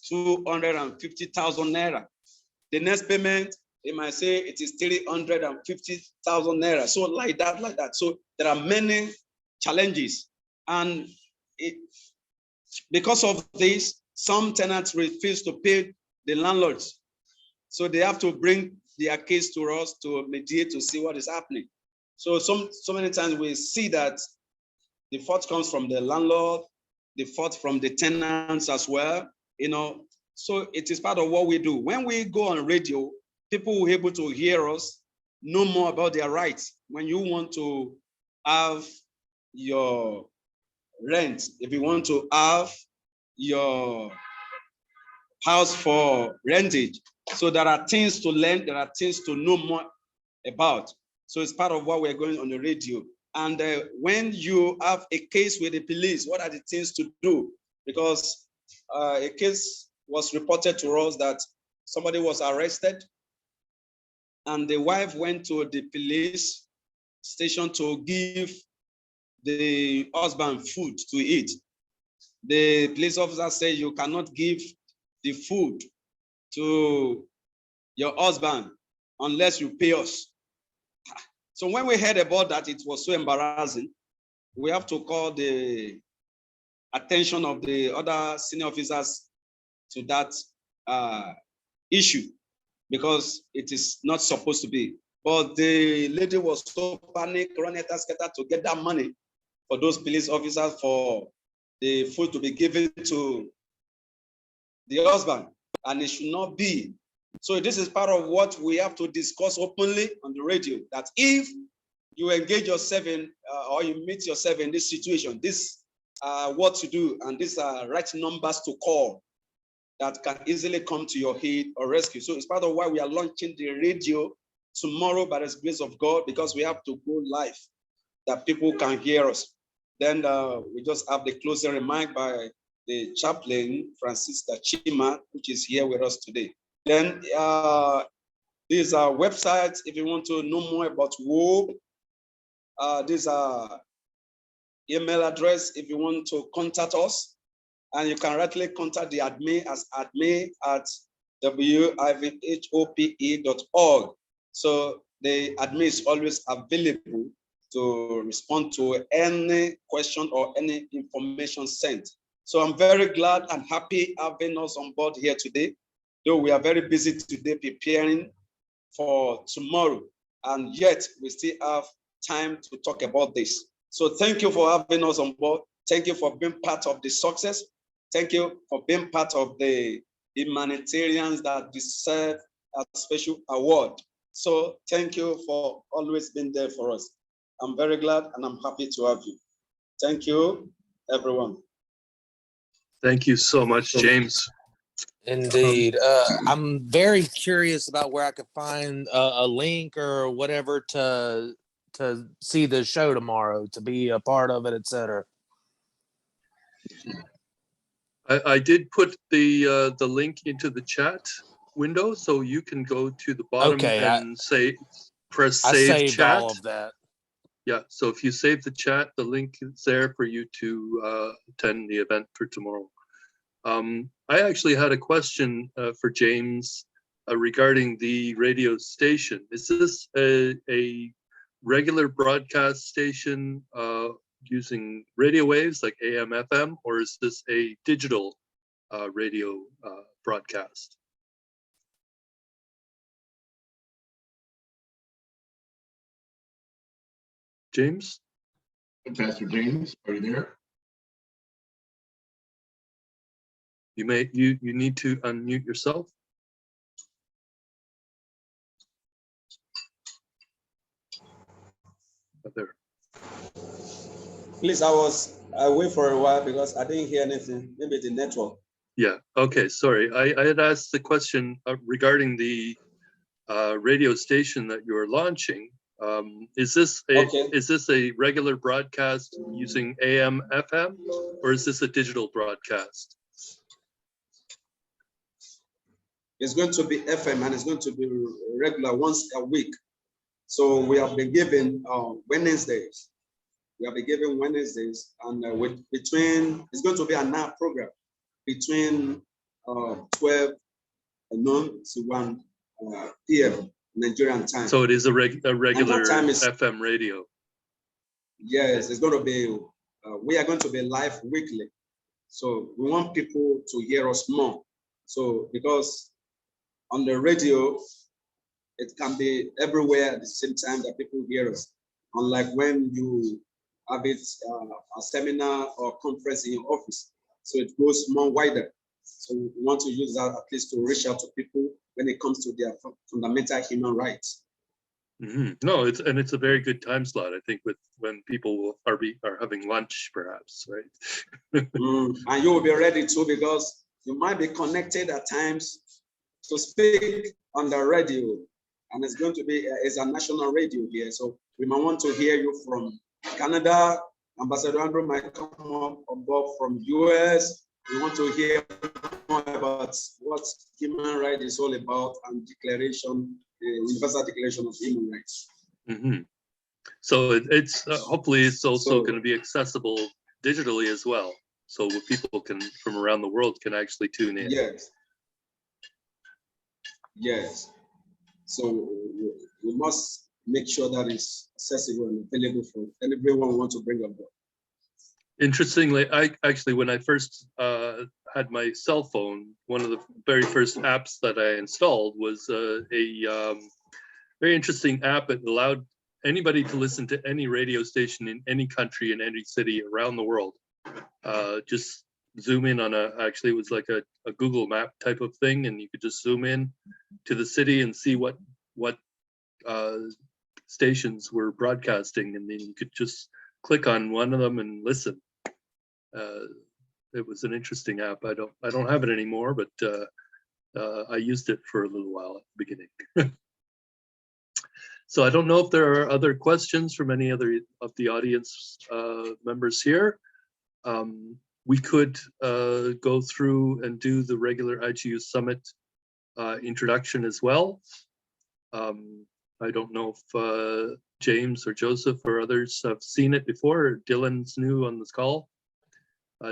250,000 naira. The next payment, they might say it is 350,000 naira. So like that. So there are many challenges. And because of this, some tenants refuse to pay the landlords. So they have to bring their case to us to mediate to see what is happening. So many times we see that the fault comes from the landlord, the fault from the tenants as well, So it is part of what we do. When we go on radio, people will be able to hear us, know more about their rights. When you want to have your rent, if you want to have your house for rentage, so there are things to learn, there are things to know more about. So it's part of what we're going on the radio. And when you have a case with the police, what are the things to do? Because a case was reported to us that somebody was arrested and the wife went to the police station to give the husband food to eat. The police officer said, you cannot give the food to your husband unless you pay us. So when we heard about that, it was so embarrassing. We have to call the attention of the other senior officers to that issue because it is not supposed to be. But the lady was so panicked, running to get that money for those police officers for the food to be given to the husband, and it should not be. So this is part of what we have to discuss openly on the radio, that if you engage yourself in or you meet yourself in this situation, this what to do, and these are right numbers to call that can easily come to your aid or rescue. So it's part of why we are launching the radio tomorrow by the grace of God, because we have to go live, that people can hear us. Then we just have the closing remark by the chaplain, Francisca Chima, which is here with us today. Then these are websites if you want to know more about WOB. These are email address if you want to contact us. And you can directly contact the admin as admin@wivhope.org. So the admin is always available to respond to any question or any information sent. So I'm very glad and happy having us on board here today, though we are very busy today preparing for tomorrow, and yet we still have time to talk about this. So thank you for having us on board. Thank you for being part of the success. Thank you for being part of the humanitarians that deserve a special award. So thank you for always being there for us. I'm very glad and I'm happy to have you. Thank you, everyone. Thank you so much, James. Indeed. I'm very curious about where I could find a link or whatever to see the show tomorrow, to be a part of it, etc. I did put the link into the chat window, so you can go to the bottom and press I save saved chat. all of that. Yeah, so if you save the chat, the link is there for you to attend the event for tomorrow. I actually had a question for James regarding the radio station. Is this a regular broadcast station using radio waves like AM, FM, or is this a digital radio broadcast? James? Pastor James, are you there? You need to unmute yourself. There. Please, I was away for a while because I didn't hear anything. Maybe the network. Yeah, okay, sorry. I had asked the question regarding the radio station that you're launching. Is this a regular broadcast using AM, FM, or is this a digital broadcast? It's going to be FM and it's going to be regular once a week. So we have been given Wednesdays. We have been given Wednesdays, and it's going to be an hour program between 12 noon to 1 p.m. Nigerian time. So it is a regular FM radio. Yes, it's going to be. We are going to be live weekly, so we want people to hear us more. So because on the radio, it can be everywhere at the same time that people hear us. Unlike when you have it a seminar or conference in your office, so it goes more wider. So we want to use that at least to reach out to people when it comes to their fundamental human rights. Mm-hmm. No, it's a very good time slot. I think when people are having lunch, perhaps, right? And you will be ready too, because you might be connected at times to speak on the radio, and it's going to be it's a national radio here. So we might want to hear you from Canada. Ambassador Andrew might come up on board from US. We want to hear more about what human rights is all about and the Universal Declaration of Human Rights. Mm-hmm. So it's hopefully it's also going to be accessible digitally as well, so people from around the world can actually tune in. Yes. Yes. So we must make sure that it's accessible and available for everyone who wants to bring on board. Interestingly, when I first had my cell phone, one of the very first apps that I installed was a very interesting app. It allowed anybody to listen to any radio station in any country, in any city around the world. Just zoom in on actually it was like a Google map type of thing, and you could just zoom in to the city and see what stations were broadcasting, and then you could just click on one of them and listen. It was an interesting app. I don't have it anymore, but I used it for a little while at the beginning. So I don't know if there are other questions from any other of the audience members here. We could go through and do the regular IGU Summit introduction as well. I don't know if James or Joseph or others have seen it before. Or Dylan's new on this call.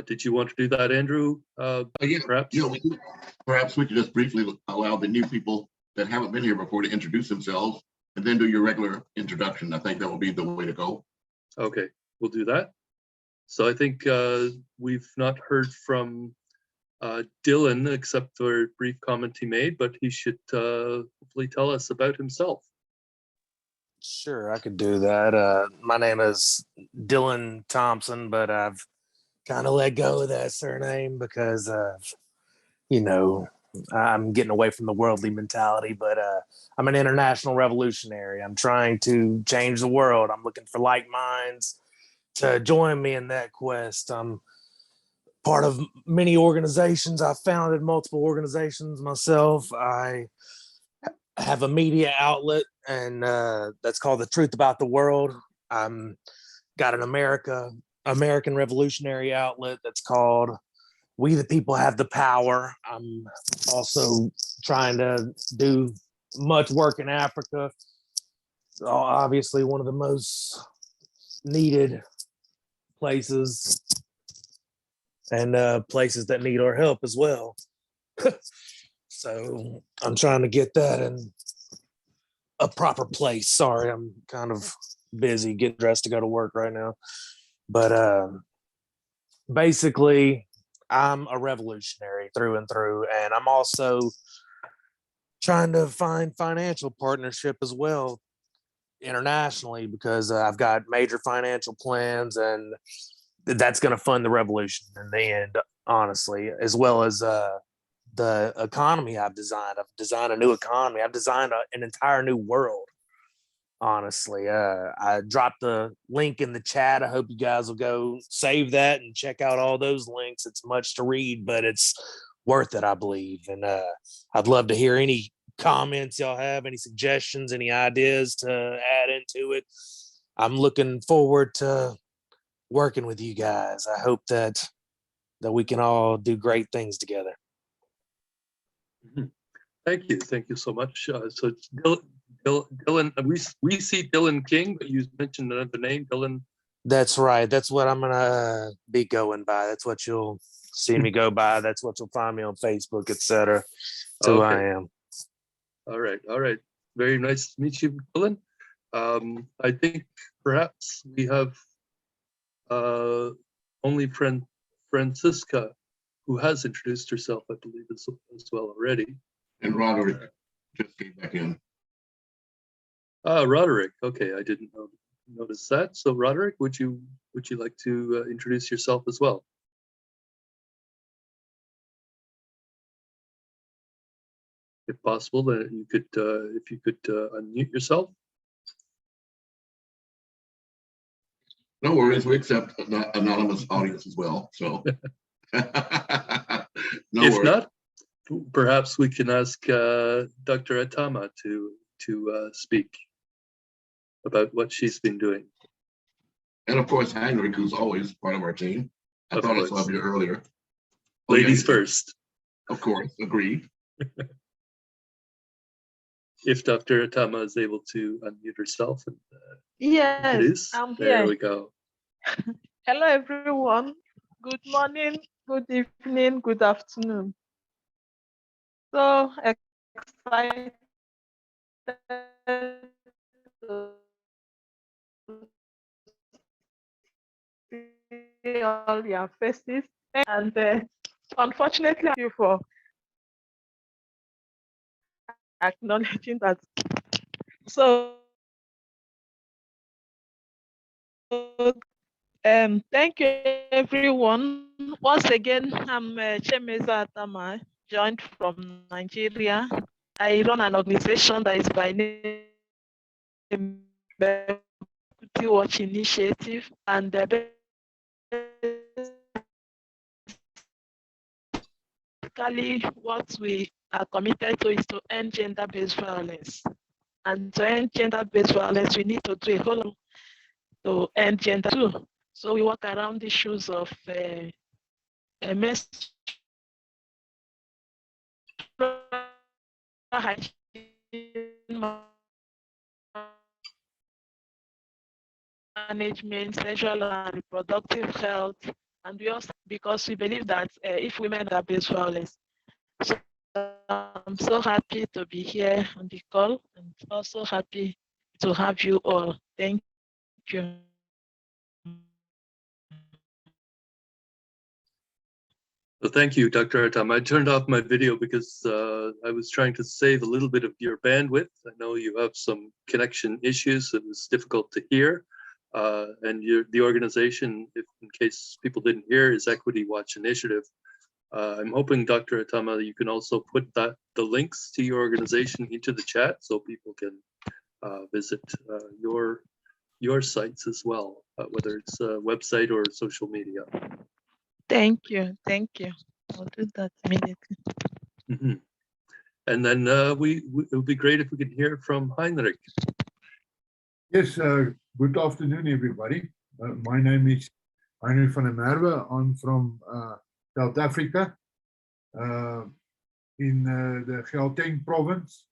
Did you want to do that, Andrew? Perhaps? Yeah, perhaps we could just briefly allow the new people that haven't been here before to introduce themselves and then do your regular introduction. I think that will be the way to go. Okay, we'll do that. So I think we've not heard from Dylan except for a brief comment he made, but he should hopefully tell us about himself. Sure, I could do that. My name is Dylan Thompson, but I've kind of let go of that surname because, you know, I'm getting away from the worldly mentality. But I'm an international revolutionary. I'm trying to change the world. I'm looking for like minds to join me in that quest. I'm part of many organizations. I've founded multiple organizations myself. I have a media outlet, and that's called The Truth About the World. I'm got an American revolutionary outlet that's called We the People Have the Power. I'm also trying to do much work in Africa. So obviously one of the most needed places, and places that need our help as well. So I'm trying to get that in a proper place. Sorry, I'm kind of busy getting dressed to go to work right now. But basically, I'm a revolutionary through and through, and I'm also trying to find financial partnership as well internationally, because I've got major financial plans, and that's going to fund the revolution in the end, honestly, as well as the economy I've designed. I've designed a new economy. I've designed an entire new world, honestly. I dropped the link in the chat. I hope you guys will go save that and check out all those links. It's much to read, but it's worth it, I believe. And I'd love to hear any comments y'all have, any suggestions, any ideas to add into it. I'm looking forward to working with you guys. I hope that we can all do great things together. Thank you so much. So it's Dylan, we see Dylan King, but you mentioned another name, Dylan. That's right. That's what I'm gonna be going by. That's what you'll see me go by. That's what you'll find me on Facebook, etc. That's who I am. All right. Very nice to meet you, Dylan. I think perhaps we have only Francisca, who has introduced herself, I believe, as well already. And Roderick just came back in. Roderick. Okay, I didn't notice that. So Roderick, would you like to introduce yourself as well? If possible, then you could, if you could unmute yourself. No worries, we accept anonymous audience as well, so. No If worries. not, perhaps we can ask Dr. Atama to speak about what she's been doing. And of course, Heinrich, who's always part of our team. I thought I saw you earlier. Ladies first. Of course, agreed. If Dr. Atama is able to unmute herself. And, yes, I'm here. There we go. Hello, everyone. Good morning, good evening, good afternoon. So excited to see all your faces, and unfortunately, thank you for acknowledging that. So thank you, everyone. Once again, I'm Chemeza Atama, joined from Nigeria. I run an organization that is by name Equity Watch Initiative, and basically what we are committed to is to end gender-based violence. And to end gender-based violence, we need to do a whole lot to end gender too. So we work around the issues of menstrual hygiene, management, sexual and reproductive health, and we also, because we believe that if women are based violence. So I'm so happy to be here on the call, and also happy to have you all. Thank you. So thank you, Dr. Atam. I turned off my video because I was trying to save a little bit of your bandwidth. I know you have some connection issues. It was difficult to hear. And the organization, if in case people didn't hear, is Equity Watch Initiative. I'm hoping, Dr. Atama, you can also put the links to your organization into the chat so people can visit your sites as well, whether it's a website or social media. Thank you. Thank you. I'll do that immediately. Mm-hmm. And then it would be great if we could hear from Heinrich. Yes, good afternoon, everybody. My name is Heinrich van der Merwe. I'm from South Africa, in the Gauteng province,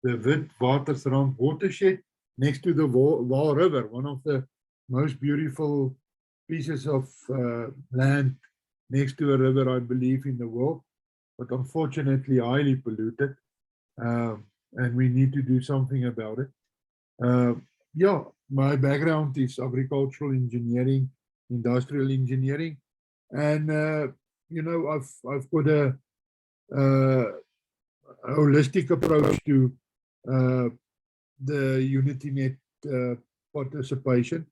the Witwatersrand watershed, next to the Vaal River, one of the most beautiful pieces of land next to a river, I believe, in the world, but unfortunately highly polluted, and we need to do something about it. Yeah, my background is agricultural engineering, industrial engineering, and you know, I've got a holistic approach to the UnityNet participation.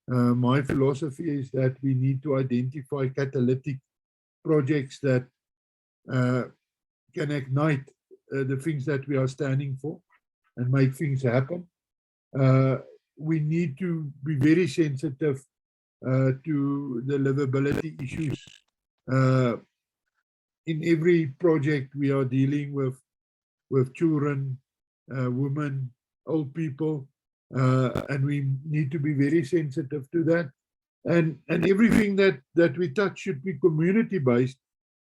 My philosophy is that we need to identify catalytic projects that can ignite the things that we are standing for and make things happen. We need to be very sensitive to the livability issues. In every project, we are dealing with children, women, old people, and we need to be very sensitive to that. And everything that we touch should be community-based,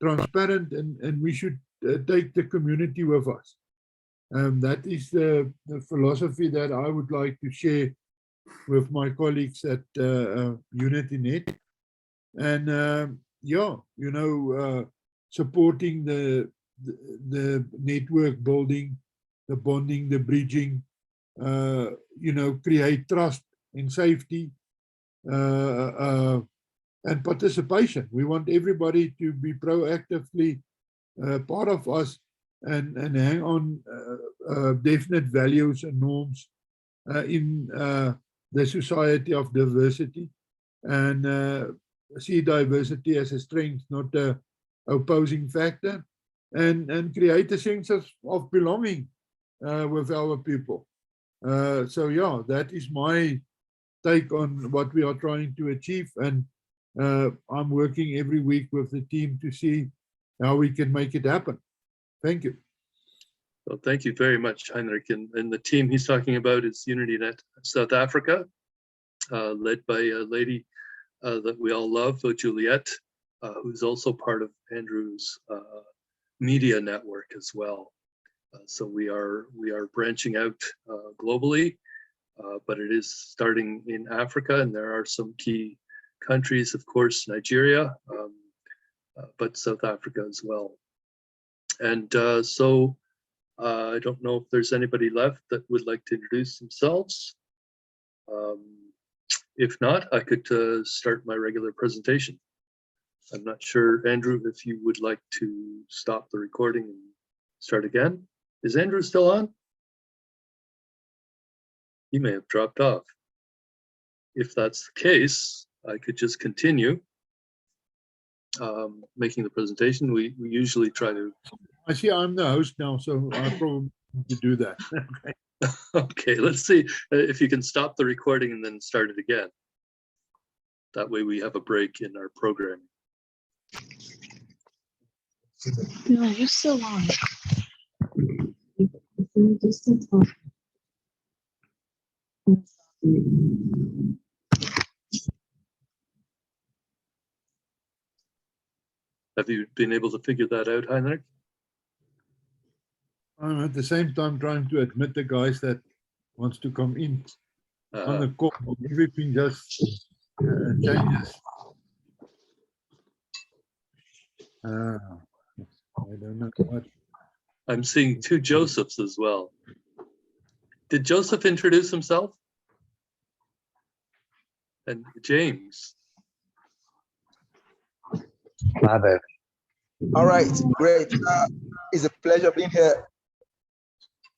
transparent, and we should take the community with us. That is the philosophy that I would like to share with my colleagues at UnityNet. And yeah, you know, supporting the network building, the bonding, the bridging, you know, create trust and safety and participation. We want everybody to be proactively part of us and hang on definite values and norms in the society of diversity, and see diversity as a strength, not a opposing factor, and create a sense of belonging with our people. So yeah, that is my take on what we are trying to achieve, and I'm working every week with the team to see how we can make it happen. Thank you. Well, thank you very much, Heinrich. And the team he's talking about is UnityNet South Africa, led by a lady that we all love, Juliet, who's also part of Andrew's media network as well. So we are branching out globally, but it is starting in Africa, and there are some key countries, of course, Nigeria, but South Africa as well. And so I don't know if there's anybody left that would like to introduce themselves. If not, I could start my regular presentation. I'm not sure, Andrew, if you would like to stop the recording and start again. Is Andrew still on? He may have dropped off. If that's the case, I could just continue making the presentation. We usually try to. I see I'm the host now, so I probably need to do that. Okay. Okay, let's see if you can stop the recording and then start it again. That way we have a break in our programming. No, you're still on. Have you been able to figure that out, Heinrich? I'm at the same time trying to admit the guys that wants to come in on the call. Everything just changes. I don't know what. I'm seeing two Josephs as well. Did Joseph introduce himself? And James. My bad. All right, great. It's a pleasure being here